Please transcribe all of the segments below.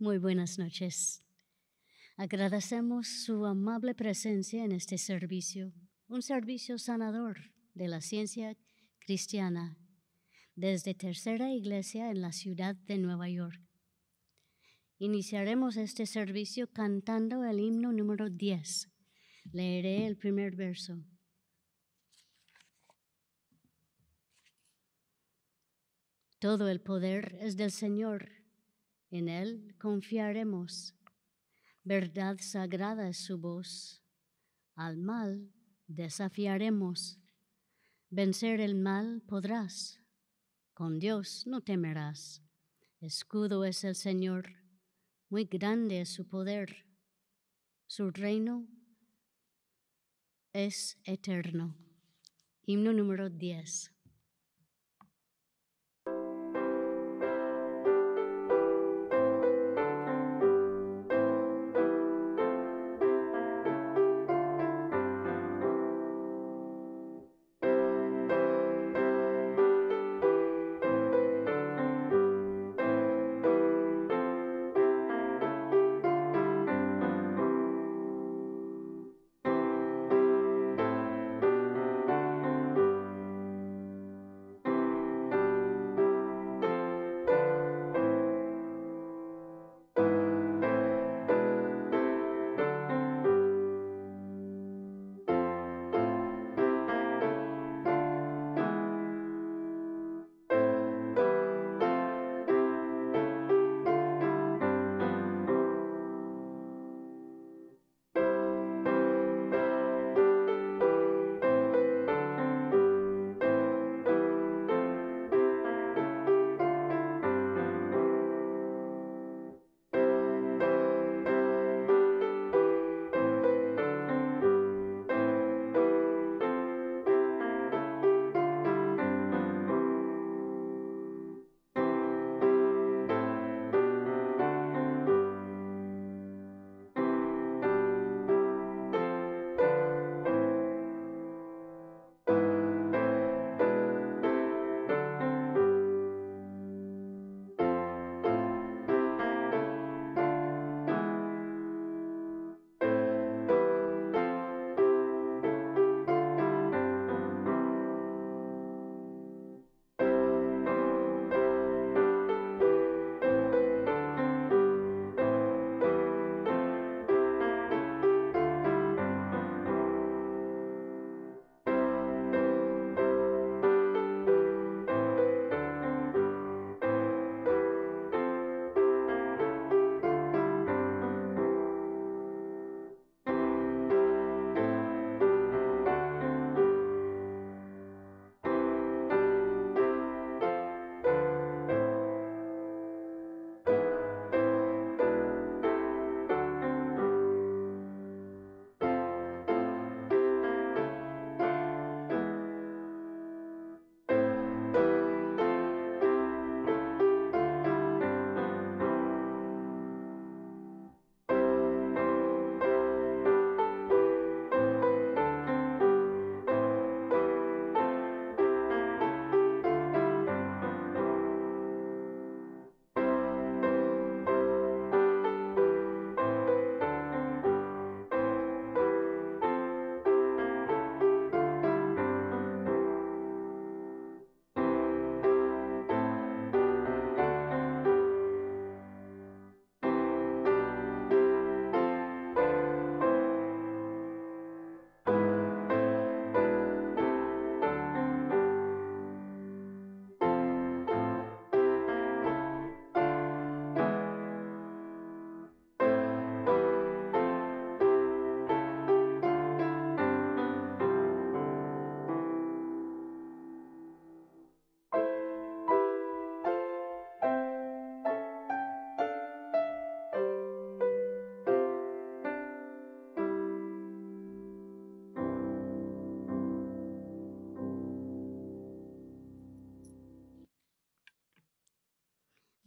Muy buenas noches. Agradecemos su amable presencia en este servicio, un servicio sanador de la ciencia cristiana, desde Tercera Iglesia en la ciudad de Nueva York. Iniciaremos este servicio cantando el himno número 10. Leeré el primer verso. Todo el poder es del Señor, en Él confiaremos. Verdad sagrada es su voz. Al mal desafiaremos. Vencer el mal podrás. Con Dios no temerás. Escudo es el Señor. Muy grande es su poder. Su reino es eterno. Himno número 10.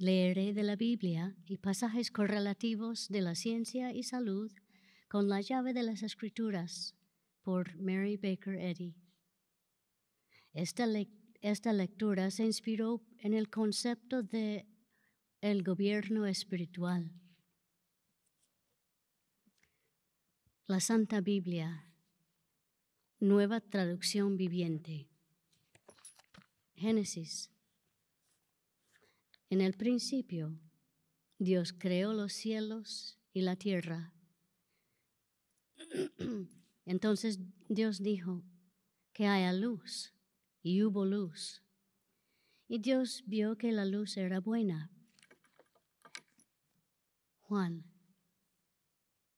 Leeré de la Biblia y pasajes correlativos de la ciencia y salud con la llave de las Escrituras por Mary Baker Eddy. Esta lectura se inspiró en el concepto de el gobierno espiritual. La Santa Biblia, Nueva Traducción Viviente. Génesis. En el principio, Dios creó los cielos y la tierra. Entonces Dios dijo que haya luz, y hubo luz. Y Dios vio que la luz era buena. Juan.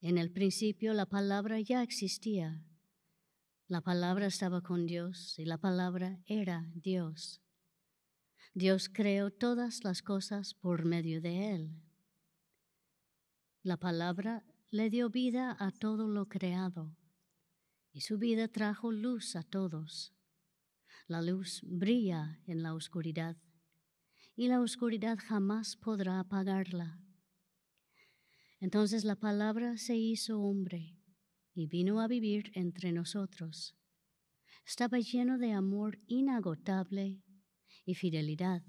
En el principio la palabra ya existía. La palabra estaba con Dios y la palabra era Dios. Dios creó todas las cosas por medio de Él. La palabra le dio vida a todo lo creado y su vida trajo luz a todos. La luz brilla en la oscuridad y la oscuridad jamás podrá apagarla. Entonces la palabra se hizo hombre y vino a vivir entre nosotros. Estaba lleno de amor inagotable y fidelidad.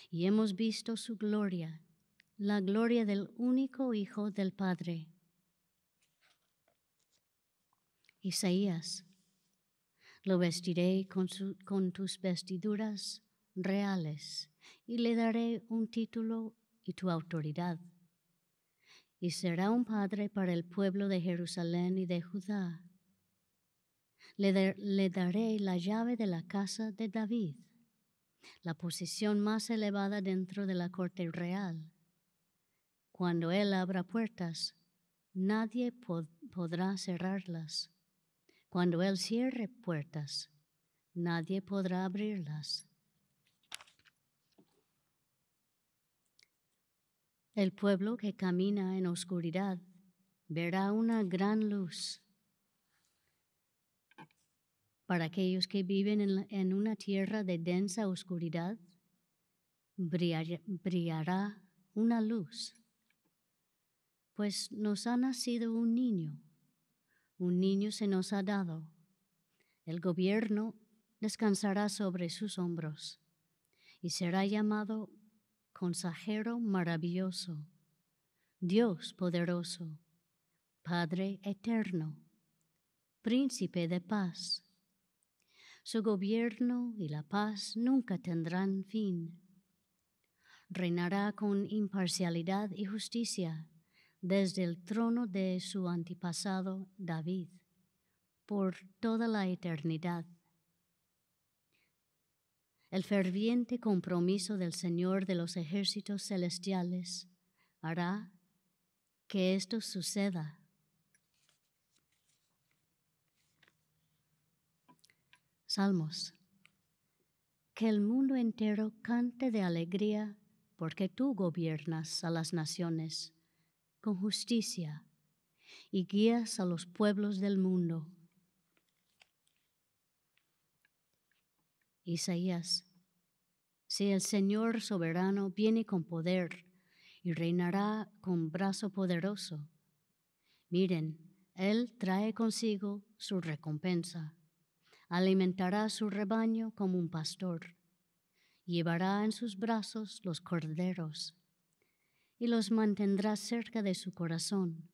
Y hemos visto su gloria, la gloria del único Hijo del Padre. Isaías. Lo vestiré con tus vestiduras reales y le daré un título y tu autoridad. Y será un padre para el pueblo de Jerusalén y de Judá. Le daré la llave de la casa de David, la posición más elevada dentro de la corte real. Cuando él abra puertas, nadie podrá cerrarlas. Cuando él cierre puertas, nadie podrá abrirlas. El pueblo que camina en oscuridad verá una gran luz. Para aquellos que viven en una tierra de densa oscuridad, brillará una luz. Pues nos ha nacido un niño se nos ha dado. El gobierno descansará sobre sus hombros y será llamado Consejero Maravilloso, Dios Poderoso, Padre Eterno, Príncipe de Paz. Su gobierno y la paz nunca tendrán fin. Reinará con imparcialidad y justicia desde el trono de su antepasado David, por toda la eternidad. El ferviente compromiso del Señor de los ejércitos celestiales hará que esto suceda. Salmos. Que el mundo entero cante de alegría porque tú gobiernas a las naciones con justicia y guías a los pueblos del mundo. Isaías. Si el Señor soberano viene con poder y reinará con brazo poderoso, miren, Él trae consigo su recompensa. Alimentará su rebaño como un pastor. Llevará en sus brazos los corderos y los mantendrá cerca de su corazón.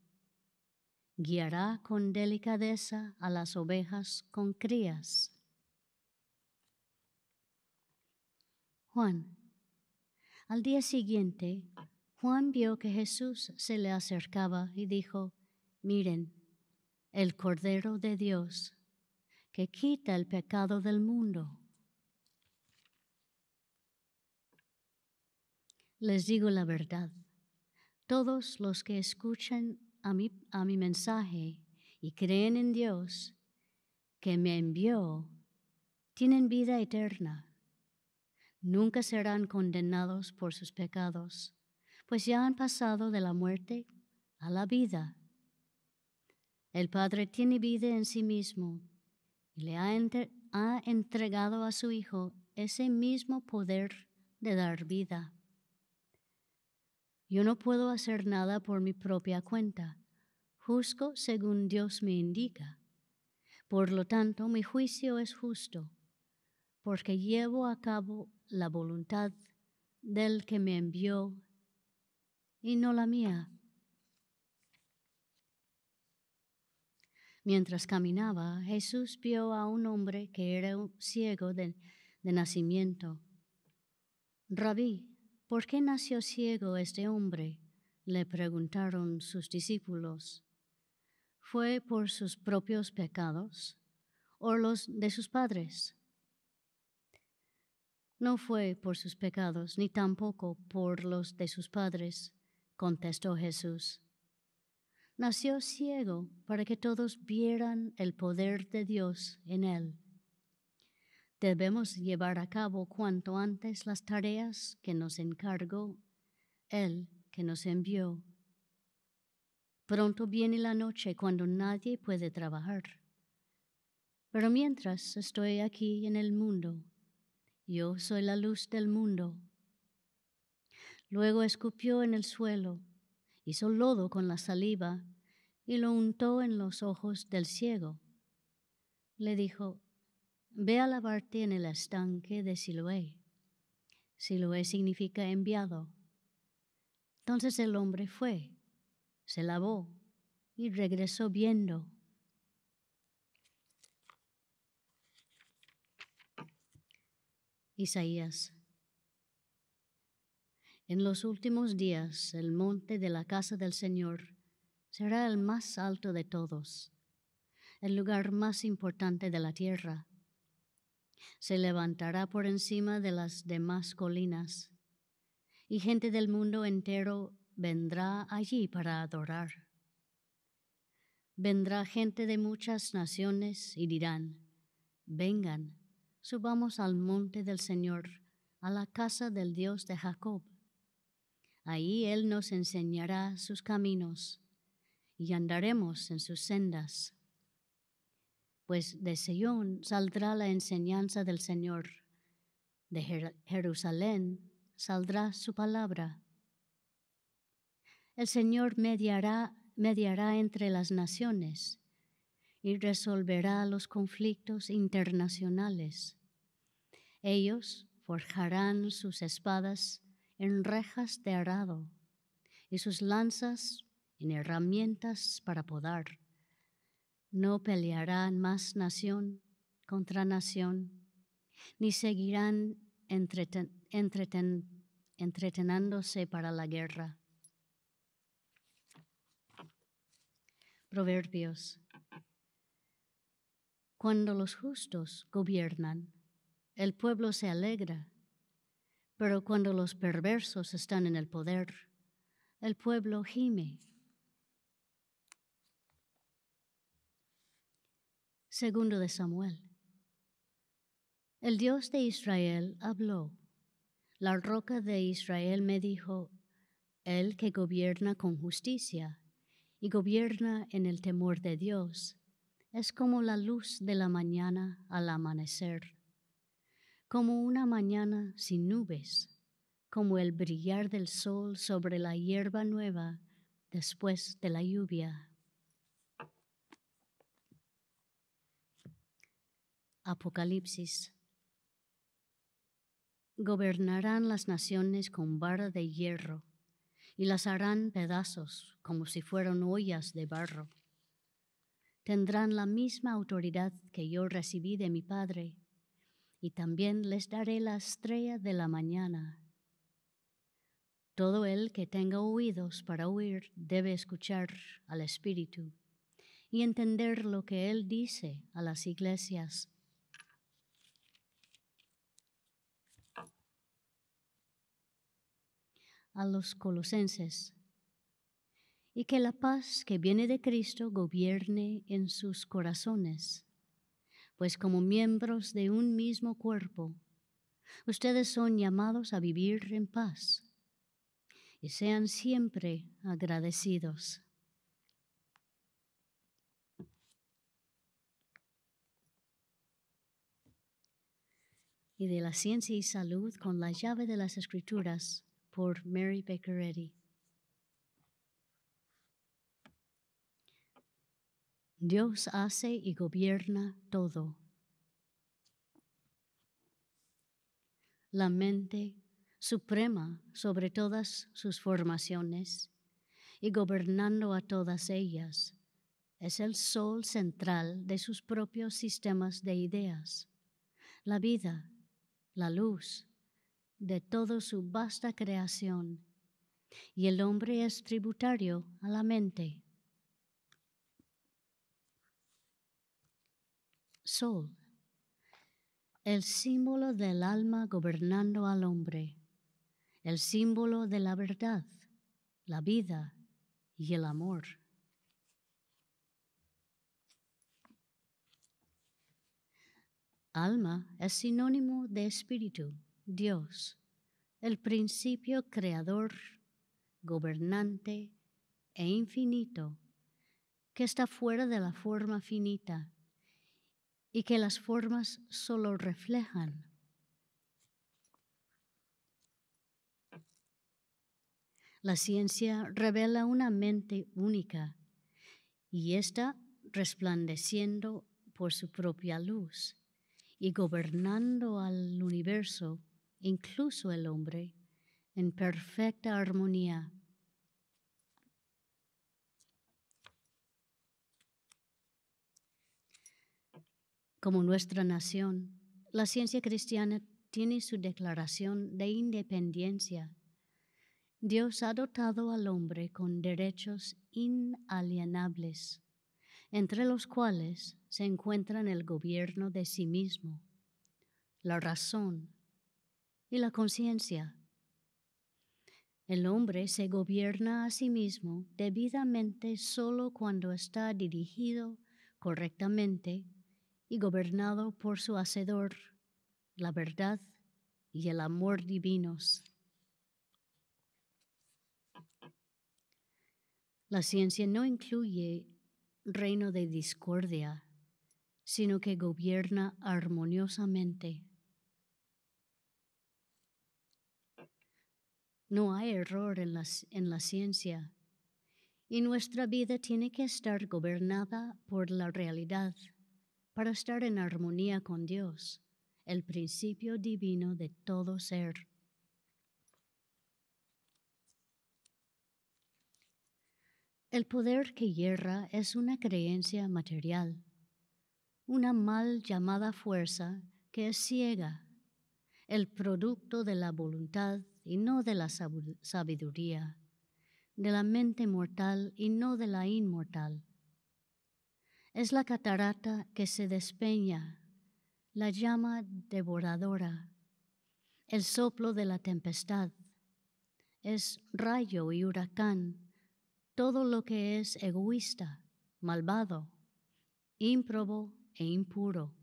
Guiará con delicadeza a las ovejas con crías. Juan. Al día siguiente, Juan vio que Jesús se le acercaba y dijo, miren, el Cordero de Dios, que quita el pecado del mundo. Les digo la verdad, todos los que escuchan a mi mensaje y creen en Dios, que me envió, tienen vida eterna. Nunca serán condenados por sus pecados, pues ya han pasado de la muerte a la vida. El Padre tiene vida en sí mismo y le ha entregado a su Hijo ese mismo poder de dar vida. Yo no puedo hacer nada por mi propia cuenta, juzgo según Dios me indica. Por lo tanto, mi juicio es justo, porque llevo a cabo la voluntad del que me envió y no la mía. Mientras caminaba, Jesús vio a un hombre que era ciego de nacimiento. Rabí, ¿por qué nació ciego este hombre?, le preguntaron sus discípulos. ¿Fue por sus propios pecados o los de sus padres? No fue por sus pecados, ni tampoco por los de sus padres, contestó Jesús. Nació ciego para que todos vieran el poder de Dios en él. Debemos llevar a cabo cuanto antes las tareas que nos encargó Él que nos envió. Pronto viene la noche cuando nadie puede trabajar. Pero mientras estoy aquí en el mundo, yo soy la luz del mundo. Luego escupió en el suelo, hizo lodo con la saliva y lo untó en los ojos del ciego. Le dijo, ve a lavarte en el estanque de Siloé. Siloé significa enviado. Entonces el hombre fue, se lavó y regresó viendo. Isaías. En los últimos días, el monte de la casa del Señor será el más alto de todos, el lugar más importante de la tierra. Se levantará por encima de las demás colinas, y gente del mundo entero vendrá allí para adorar. Vendrá gente de muchas naciones y dirán, vengan, subamos al monte del Señor, a la casa del Dios de Jacob. Ahí Él nos enseñará sus caminos y andaremos en sus sendas. Pues de Sion saldrá la enseñanza del Señor, de Jerusalén saldrá su palabra. El Señor mediará entre las naciones y resolverá los conflictos internacionales. Ellos forjarán sus espadas en rejas de arado y sus lanzas en herramientas para podar. No pelearán más nación contra nación, ni seguirán entretenándose para la guerra. Proverbios. Cuando los justos gobiernan, el pueblo se alegra, pero cuando los perversos están en el poder, el pueblo gime. Segundo de Samuel. El Dios de Israel habló. La roca de Israel me dijo, el que gobierna con justicia y gobierna en el temor de Dios, es como la luz de la mañana al amanecer, como una mañana sin nubes, como el brillar del sol sobre la hierba nueva después de la lluvia. Apocalipsis. Gobernarán las naciones con vara de hierro y las harán pedazos como si fueran ollas de barro. Tendrán la misma autoridad que yo recibí de mi Padre, y también les daré la estrella de la mañana. Todo el que tenga oídos para oír debe escuchar al Espíritu y entender lo que Él dice a las iglesias. A los colosenses. Y que la paz que viene de Cristo gobierne en sus corazones, pues como miembros de un mismo cuerpo, ustedes son llamados a vivir en paz y sean siempre agradecidos. Y de la ciencia y salud con la llave de las Escrituras, por Mary Baker Eddy. Dios hace y gobierna todo. La mente, suprema sobre todas sus formaciones y gobernando a todas ellas. Es el sol central de sus propios sistemas de ideas, la vida, la luz de toda su vasta creación, y el hombre es tributario a la mente. Sol, el símbolo del alma gobernando al hombre, el símbolo de la verdad, la vida y el amor. Alma es sinónimo de espíritu, Dios, el principio creador, gobernante e infinito, que está fuera de la forma finita y que las formas solo reflejan. La ciencia revela una mente única y está resplandeciendo por su propia luz y gobernando al universo, incluso el hombre, en perfecta armonía. Como nuestra nación, la ciencia cristiana tiene su declaración de independencia. Dios ha dotado al hombre con derechos inalienables, entre los cuales se encuentran el gobierno de sí mismo, la razón y la conciencia. El hombre se gobierna a sí mismo debidamente solo cuando está dirigido correctamente y gobernado por su Hacedor, la verdad y el amor divinos. La ciencia no incluye reino de discordia, sino que gobierna armoniosamente. No hay error en la ciencia, y nuestra vida tiene que estar gobernada por la realidad para estar en armonía con Dios, el principio divino de todo ser. El poder que hierra es una creencia material, una mal llamada fuerza que es ciega, el producto de la voluntad y no de la sabiduría, de la mente mortal y no de la inmortal. Es la catarata que se despeña, la llama devoradora, el soplo de la tempestad. Es rayo y huracán, todo lo que es egoísta, malvado, ímprobo e impuro.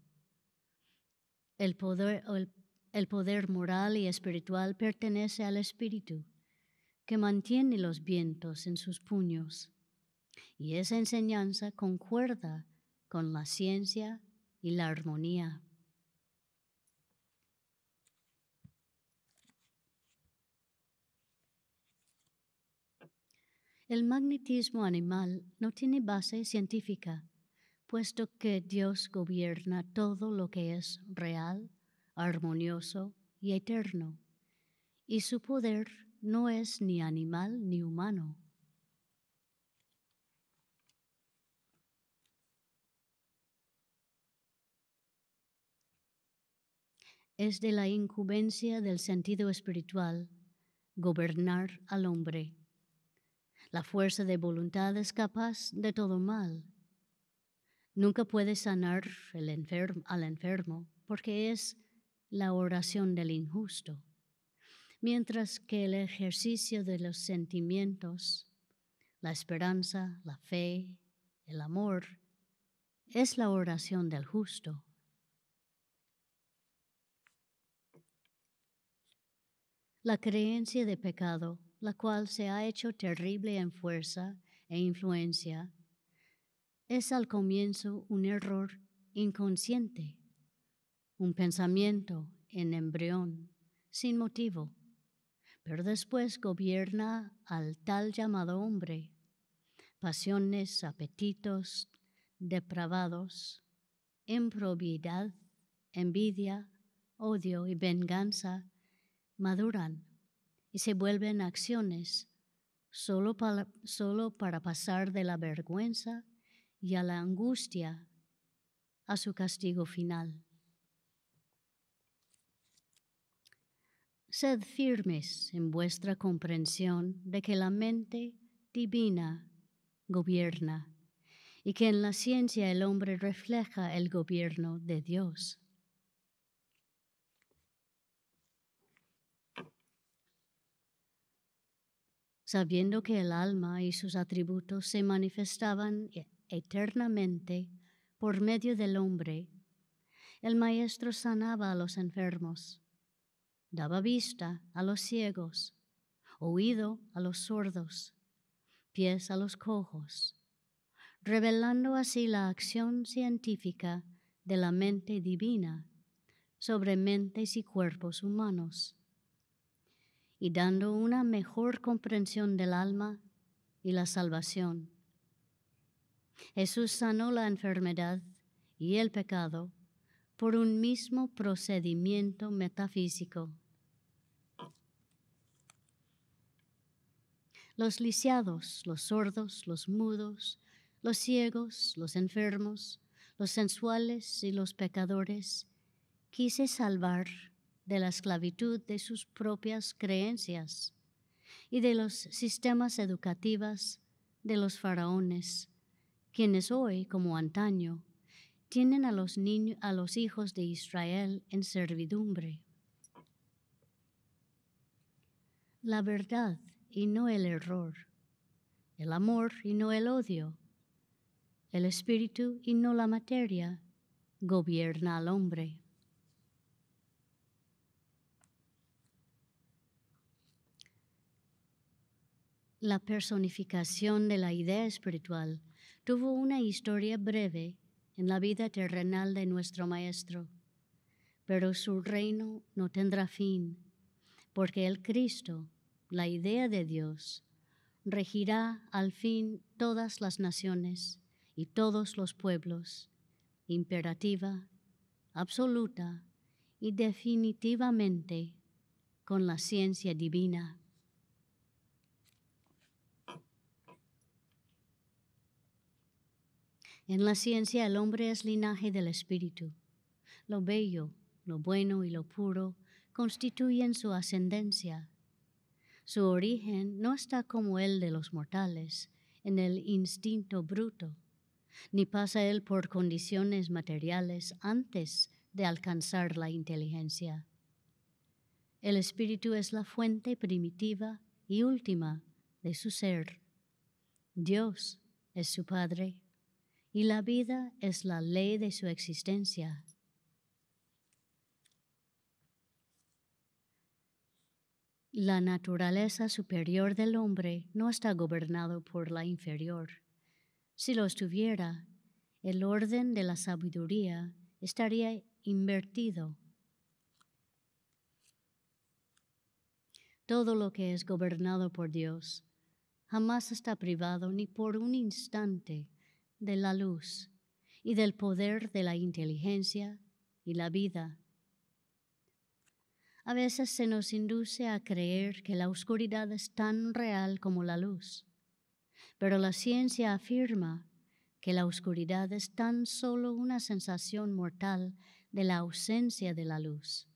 El poder moral y espiritual pertenece al Espíritu, que mantiene los vientos en sus puños, y esa enseñanza concuerda con la ciencia y la armonía. El magnetismo animal no tiene base científica, puesto que Dios gobierna todo lo que es real, armonioso y eterno, y su poder no es ni animal ni humano. Es de la incumbencia del sentido espiritual gobernar al hombre. La fuerza de voluntad es capaz de todo mal. Nunca puede sanar al enfermo porque es la oración del injusto, mientras que el ejercicio de los sentimientos, la esperanza, la fe, el amor, es la oración del justo. La creencia de pecado, la cual se ha hecho terrible en fuerza e influencia, es al comienzo un error inconsciente, un pensamiento en embrión, sin motivo, pero después gobierna al tal llamado hombre, pasiones, apetitos depravados, improbidad, envidia, odio y venganza maduran y se vuelven acciones solo para pasar de la vergüenza y a la angustia a su castigo final. Sed firmes en vuestra comprensión de que la mente divina gobierna y que en la ciencia el hombre refleja el gobierno de Dios. Sabiendo que el alma y sus atributos se manifestaban eternamente por medio del hombre, el Maestro sanaba a los enfermos, daba vista a los ciegos, oído a los sordos, pies a los cojos, revelando así la acción científica de la mente divina sobre mentes y cuerpos humanos, y dando una mejor comprensión del alma y la salvación. Jesús sanó la enfermedad y el pecado por un mismo procedimiento metafísico. Los lisiados, los sordos, los mudos, los ciegos, los enfermos, los sensuales y los pecadores, quise salvar de la esclavitud de sus propias creencias y de los sistemas educativos de los faraones, quienes hoy, como antaño, tienen a los hijos de Israel en servidumbre. La verdad y no el error, el amor y no el odio, el espíritu y no la materia, gobierna al hombre. La personificación de la idea espiritual tuvo una historia breve en la vida terrenal de nuestro Maestro, pero su reino no tendrá fin, porque el Cristo, la idea de Dios, regirá al fin todas las naciones y todos los pueblos, imperativa, absoluta y definitivamente con la ciencia divina. En la ciencia el hombre es linaje del espíritu. Lo bello, lo bueno y lo puro constituyen su ascendencia. Su origen no está como el de los mortales, en el instinto bruto, ni pasa él por condiciones materiales antes de alcanzar la inteligencia. El espíritu es la fuente primitiva y última de su ser. Dios es su Padre y la vida es la ley de su existencia. La naturaleza superior del hombre no está gobernado por la inferior. Si lo estuviera, el orden de la sabiduría estaría invertido. Todo lo que es gobernado por Dios jamás está privado ni por un instante de la luz y del poder de la inteligencia y la vida. A veces se nos induce a creer que la oscuridad es tan real como la luz, pero la ciencia afirma que la oscuridad es tan solo una sensación mortal de la ausencia de la luz,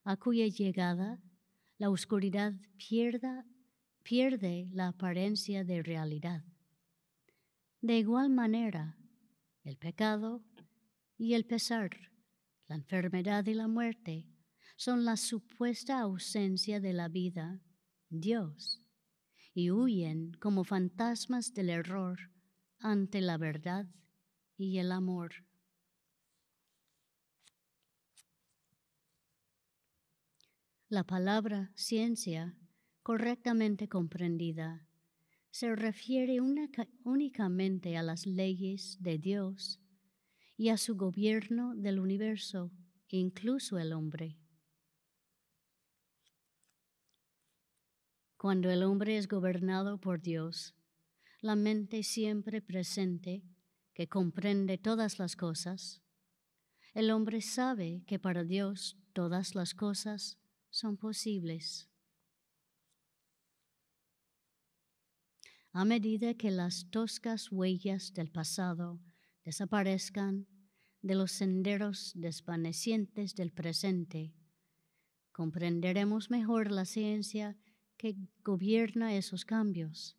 a cuya llegada la oscuridad pierde la apariencia de realidad. De igual manera, el pecado y el pesar, la enfermedad y la muerte son la supuesta ausencia de la vida, Dios, y huyen como fantasmas del error ante la verdad y el amor. La palabra ciencia, correctamente comprendida, se refiere únicamente a las leyes de Dios y a su gobierno del universo, incluso el hombre. Cuando el hombre es gobernado por Dios, la mente siempre presente, que comprende todas las cosas, el hombre sabe que para Dios todas las cosas son posibles. a medida que las toscas huellas del pasado desaparezcan de los senderos desvanecientes del presente. Comprenderemos mejor la ciencia que gobierna esos cambios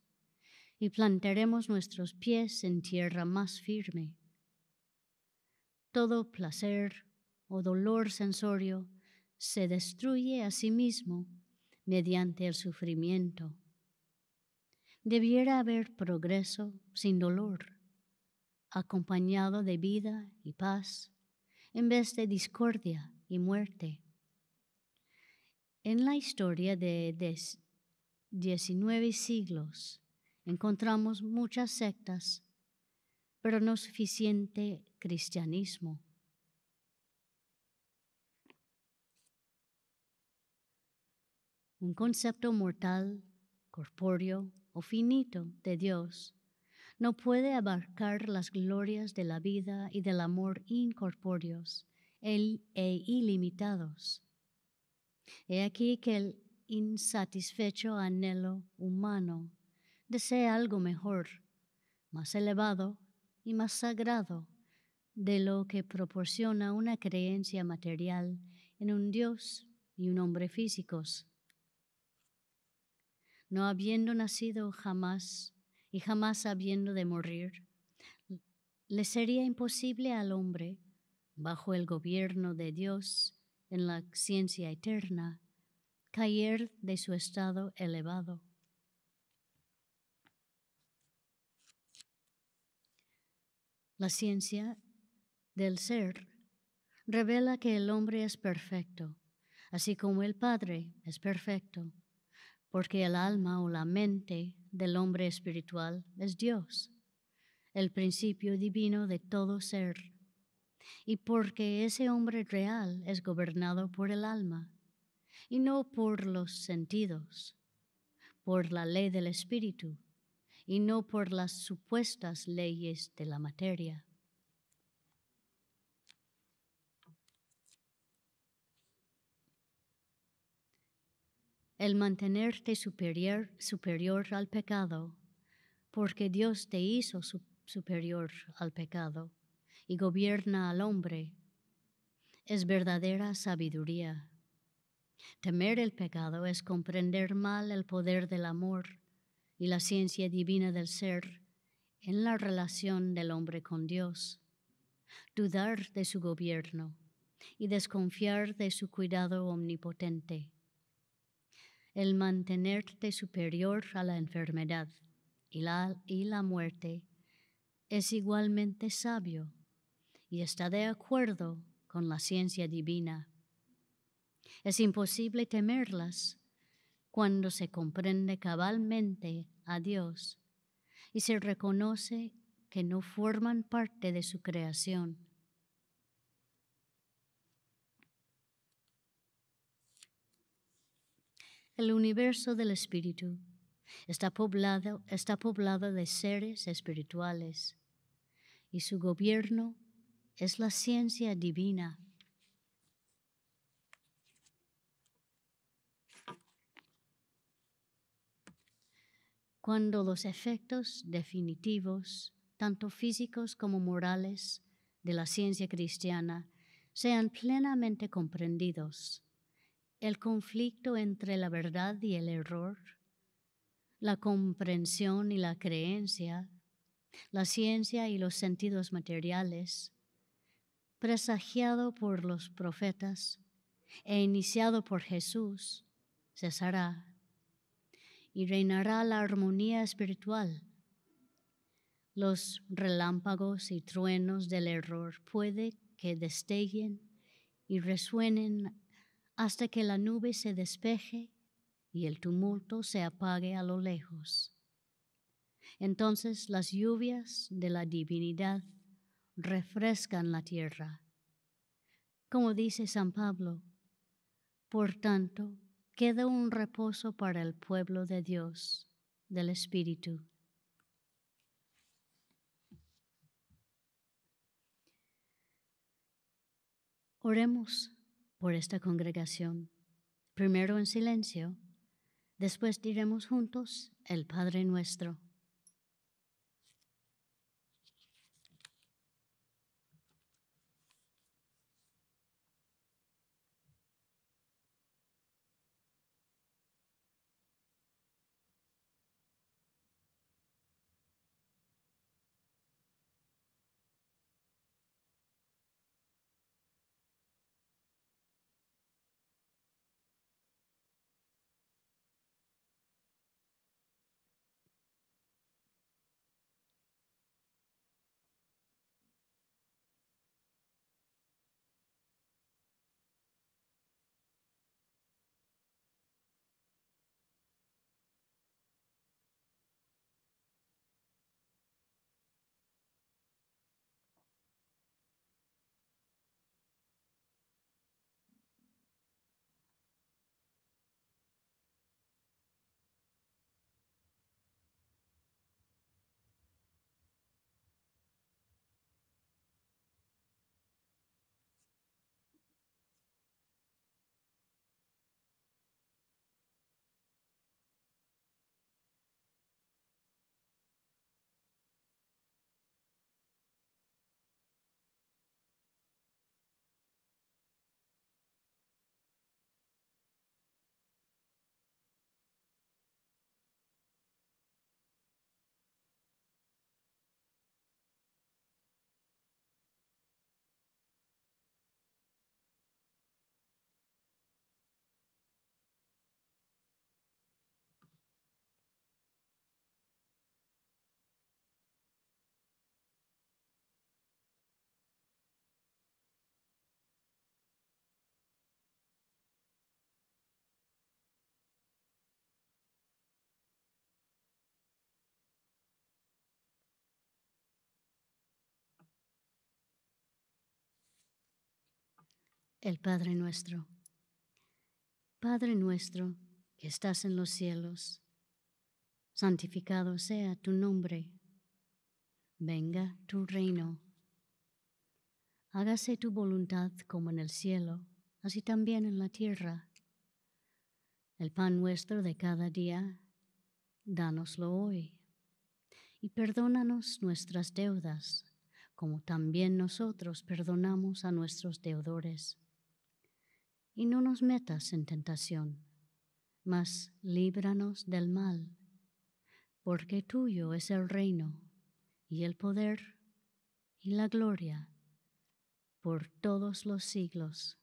y plantaremos nuestros pies en tierra más firme. Todo placer o dolor sensorio se destruye a sí mismo mediante el sufrimiento. Debiera haber progreso sin dolor, acompañado de vida y paz, en vez de discordia y muerte. En la historia de 19 siglos encontramos muchas sectas, pero no suficiente cristianismo. Un concepto mortal, corpóreo o finito de Dios no puede abarcar las glorias de la vida y del amor incorpóreos e ilimitados. He aquí que el insatisfecho anhelo humano desea algo mejor, más elevado y más sagrado de lo que proporciona una creencia material en un Dios y un hombre físicos. No habiendo nacido jamás y jamás habiendo de morir, le sería imposible al hombre, bajo el gobierno de Dios en la ciencia eterna, caer de su estado elevado. La ciencia del ser revela que el hombre es perfecto, así como el Padre es perfecto, porque el alma o la mente del hombre espiritual es Dios, el principio divino de todo ser, y porque ese hombre real es gobernado por el alma y no por los sentidos, por la ley del espíritu y no por las supuestas leyes de la materia. El mantenerte superior al pecado, porque Dios te hizo superior al pecado y gobierna al hombre, es verdadera sabiduría. Temer el pecado es comprender mal el poder del amor y la ciencia divina del ser en la relación del hombre con Dios, dudar de su gobierno y desconfiar de su cuidado omnipotente. El mantenerte superior a la enfermedad y la muerte es igualmente sabio y está de acuerdo con la ciencia divina. Es imposible temerlas cuando se comprende cabalmente a Dios y se reconoce que no forman parte de su creación. El universo del espíritu está poblado de seres espirituales y su gobierno es la ciencia divina. Cuando los efectos definitivos, tanto físicos como morales, de la ciencia cristiana sean plenamente comprendidos, el conflicto entre la verdad y el error, la comprensión y la creencia, la ciencia y los sentidos materiales, presagiado por los profetas e iniciado por Jesús, cesará y reinará la armonía espiritual. Los relámpagos y truenos del error puede que destellen y resuenen hasta que la nube se despeje y el tumulto se apague a lo lejos. Entonces las lluvias de la divinidad refrescan la tierra. Como dice San Pablo, por tanto, queda un reposo para el pueblo de Dios, del Espíritu. Oremos por esta congregación, primero en silencio, después diremos juntos el Padre Nuestro. El Padre nuestro. Padre nuestro que estás en los cielos, santificado sea tu nombre. Venga tu reino. Hágase tu voluntad como en el cielo, así también en la tierra. El pan nuestro de cada día, dánoslo hoy. Y perdónanos nuestras deudas, como también nosotros perdonamos a nuestros deudores. Y no nos metas en tentación, mas líbranos del mal, porque tuyo es el reino, y el poder, y la gloria, por todos los siglos.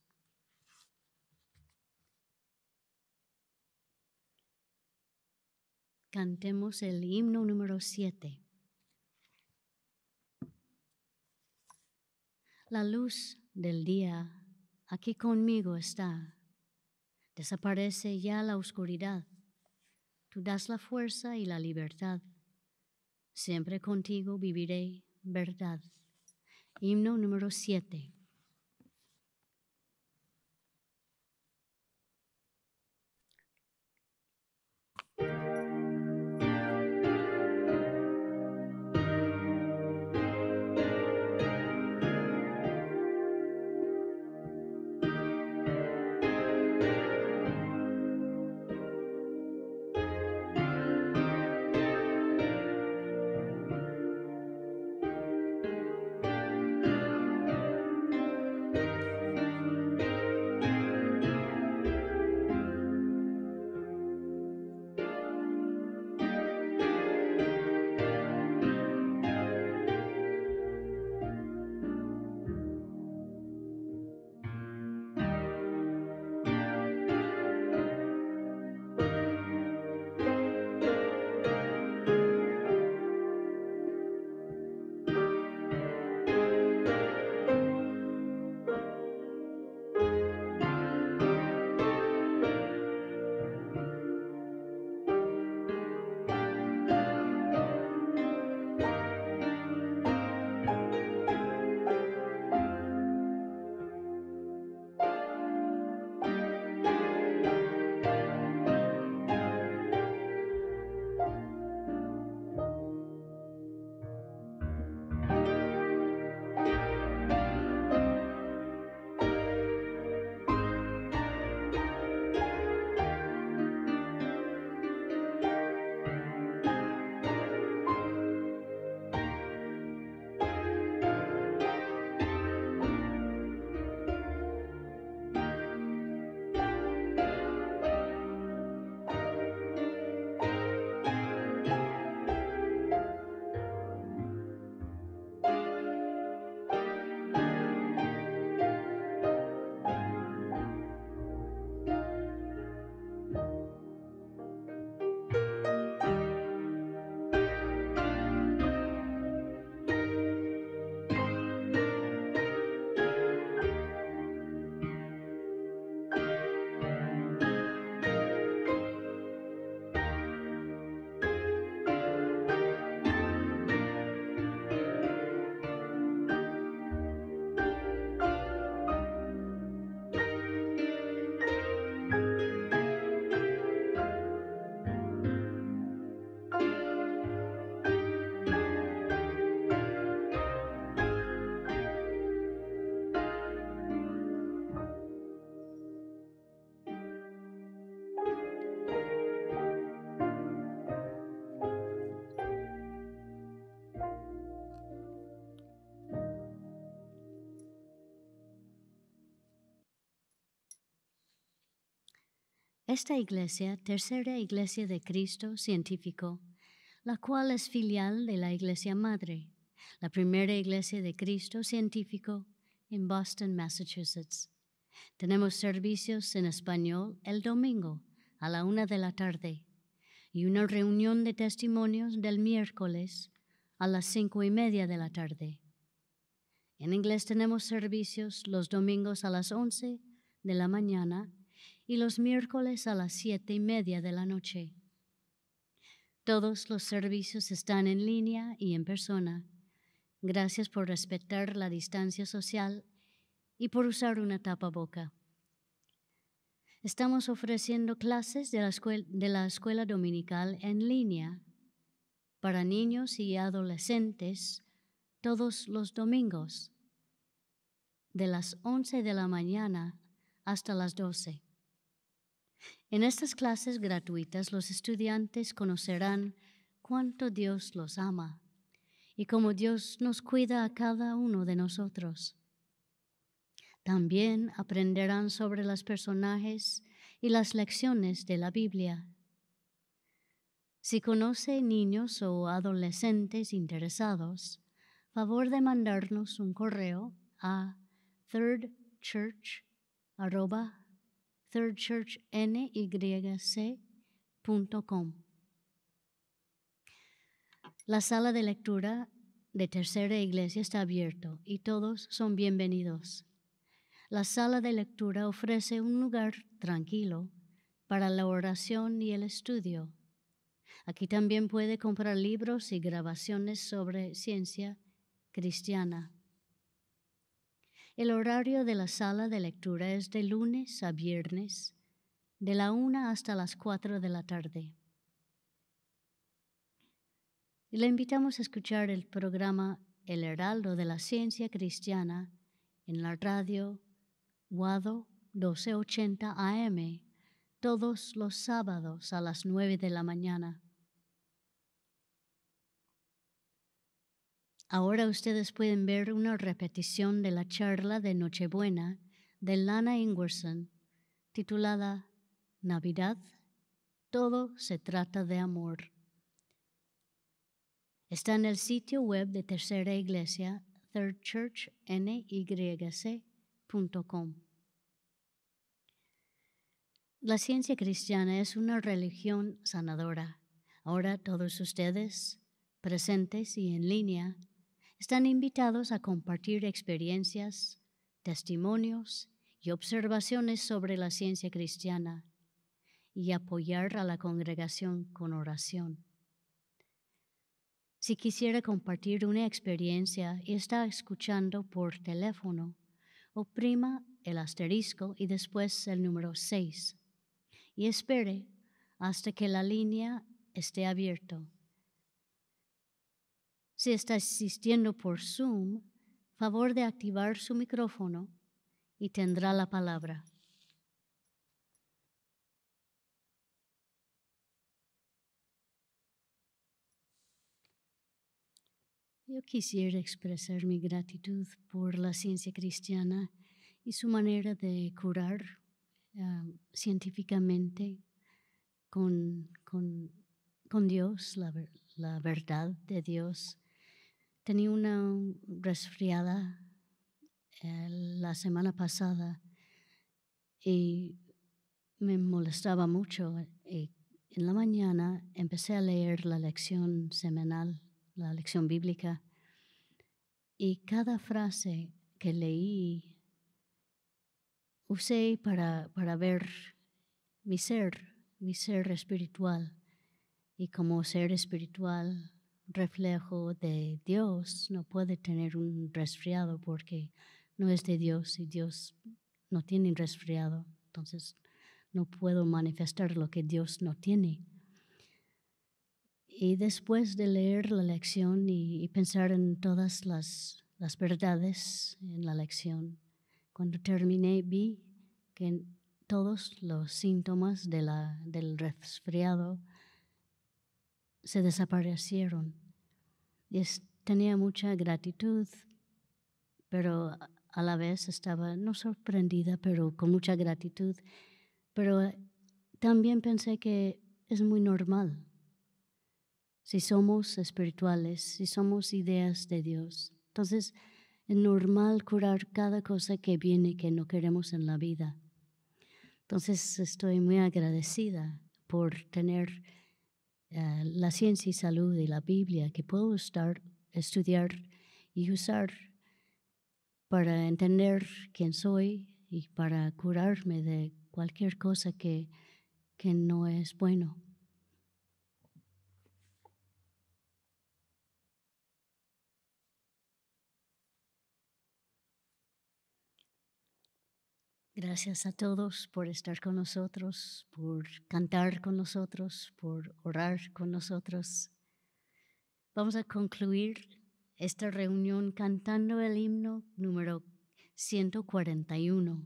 Cantemos el himno número 7. La luz del día aquí conmigo está. Desaparece ya la oscuridad. Tú das la fuerza y la libertad. Siempre contigo viviré verdad. Himno número 7. Esta iglesia, tercera iglesia de Cristo científico, la cual es filial de la Iglesia Madre, la primera iglesia de Cristo científico en Boston, Massachusetts. Tenemos servicios en español el domingo a la 1 de la tarde y una reunión de testimonios del miércoles a las 5:30 de la tarde. En inglés tenemos servicios los domingos a las 11 de la mañana y los miércoles a las 7:30 de la noche. Todos los servicios están en línea y en persona. Gracias por respetar la distancia social y por usar una tapaboca. Estamos ofreciendo clases de la escuela dominical en línea para niños y adolescentes todos los domingos, de las 11 de la mañana hasta las 12. En estas clases gratuitas, los estudiantes conocerán cuánto Dios los ama y cómo Dios nos cuida a cada uno de nosotros. También aprenderán sobre los personajes y las lecciones de la Biblia. Si conoce niños o adolescentes interesados, favor de mandarnos un correo a thirdchurch@thirdchurchnyc.com. La sala de lectura de Tercera Iglesia está abierta y todos son bienvenidos. La sala de lectura ofrece un lugar tranquilo para la oración y el estudio. Aquí también puede comprar libros y grabaciones sobre ciencia cristiana. El horario de la sala de lectura es de lunes a viernes, de la 1 hasta las 4 de la tarde. Y le invitamos a escuchar el programa El Heraldo de la Ciencia Cristiana en la radio Guado 1280 AM todos los sábados a las 9 de la mañana. Ahora ustedes pueden ver una repetición de la charla de Nochebuena de Lana Ingerson titulada Navidad, todo se trata de amor. Está en el sitio web de Tercera Iglesia, thirdchurchnyc.com. La ciencia cristiana es una religión sanadora. Ahora todos ustedes, presentes y en línea, están invitados a compartir experiencias, testimonios y observaciones sobre la ciencia cristiana y apoyar a la congregación con oración. Si quisiera compartir una experiencia y está escuchando por teléfono, oprima el asterisco y después el número 6 y espere hasta que la línea esté abierta. Si está asistiendo por Zoom, favor de activar su micrófono y tendrá la palabra. Yo quisiera expresar mi gratitud por la ciencia cristiana y su manera de curar científicamente con Dios, la verdad de Dios. Tenía una resfriada la semana pasada y me molestaba mucho. Y en la mañana empecé a leer la lección semanal, la lección bíblica, y cada frase que leí usé para ver mi ser espiritual. Y como ser espiritual, reflejo de Dios, no puede tener un resfriado porque no es de Dios y Dios no tiene resfriado. Entonces no puedo manifestar lo que Dios no tiene. Y después de leer la lección y pensar en todas las verdades en la lección, cuando terminé vi que todos los síntomas del resfriado se desaparecieron. Y tenía mucha gratitud, pero a la vez estaba no sorprendida, pero con mucha gratitud. Pero también pensé que es muy normal. Si somos espirituales, si somos ideas de Dios, entonces es normal curar cada cosa que viene que no queremos en la vida. Entonces estoy muy agradecida por tener la ciencia y salud y la Biblia que puedo estudiar y usar para entender quién soy y para curarme de cualquier cosa que no es bueno. Gracias a todos por estar con nosotros, por cantar con nosotros, por orar con nosotros. Vamos a concluir esta reunión cantando el himno número 141.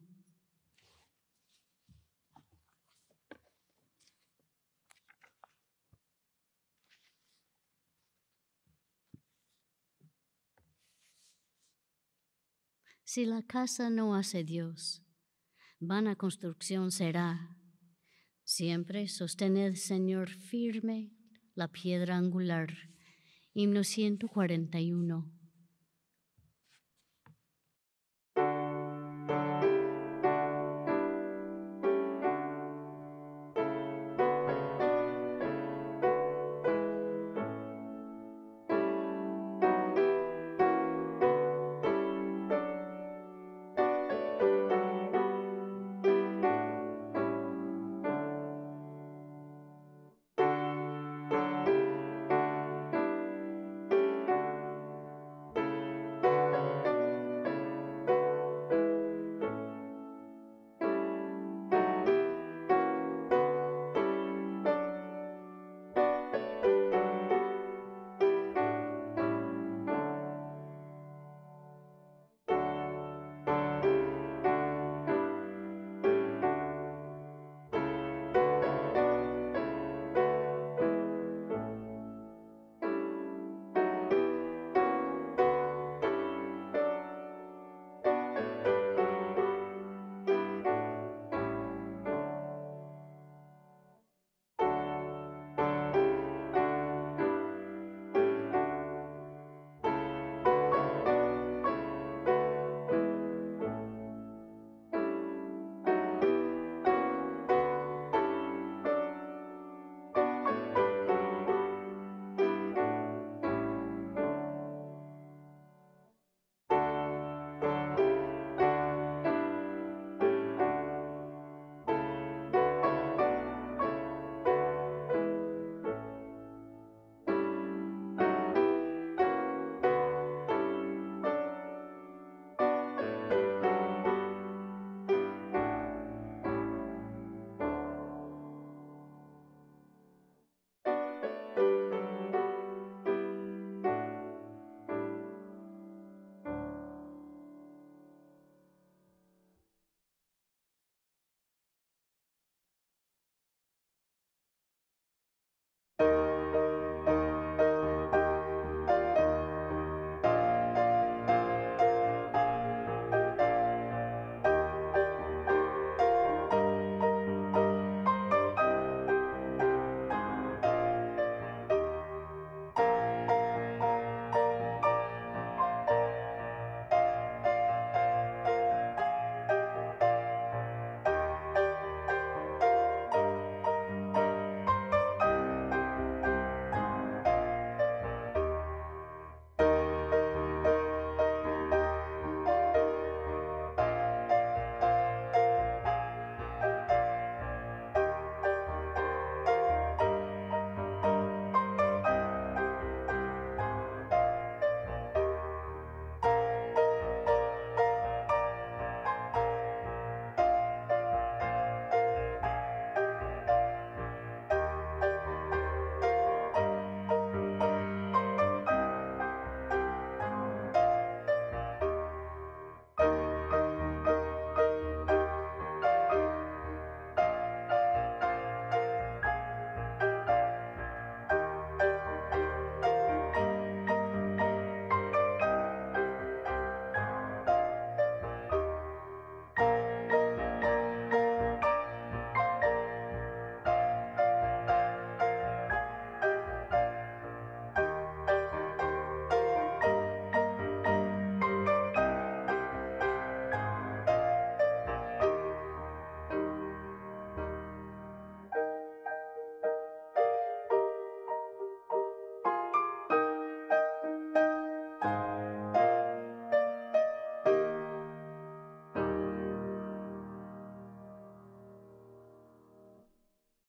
Si la casa no hace Dios, vana construcción será. Siempre sostened, Señor, firme la piedra angular. Himno 141.